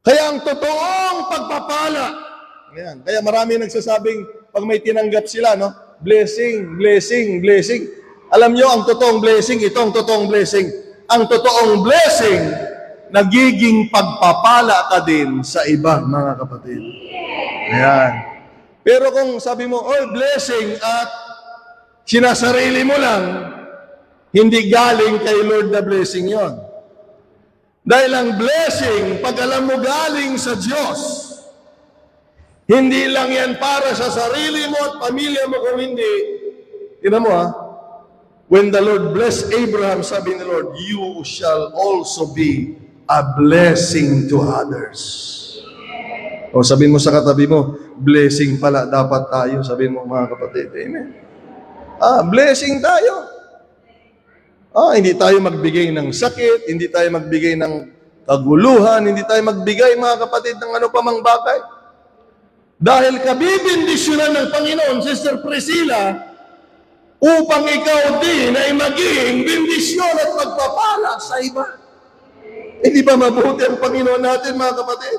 Kaya ang totoong pagpapala, ayan, kaya marami nagsasabing, pag may tinanggap sila, no? Blessing, blessing, blessing. Alam nyo, ang totoong blessing, ito ang totoong blessing. Ang totoong blessing, nagiging pagpapala ka din sa iba, mga kapatid. Ayan. Pero kung sabi mo, oh, blessing at sinasarili mo lang, hindi galing kay Lord na blessing yon. Dahil ang blessing, pag alam mo galing sa Diyos, hindi lang yan para sa sarili mo at pamilya mo, kung hindi, tignan mo ha, when the Lord blessed Abraham, sabi ni Lord, you shall also be a blessing to others. O sabihin mo sa katabi mo, blessing pala dapat tayo, sabihin mo mga kapatid, amen. Blessing tayo. Hindi tayo magbigay ng sakit, hindi tayo magbigay ng kaguluhan, hindi tayo magbigay, mga kapatid, ng ano pa mang bagay. Dahil kabibindisyonan ng Panginoon, Sister Priscilla, upang ikaw din ay maging bindisyon at pagpapala sa iba. Hindi ba mabuti ang Panginoon natin, mga kapatid?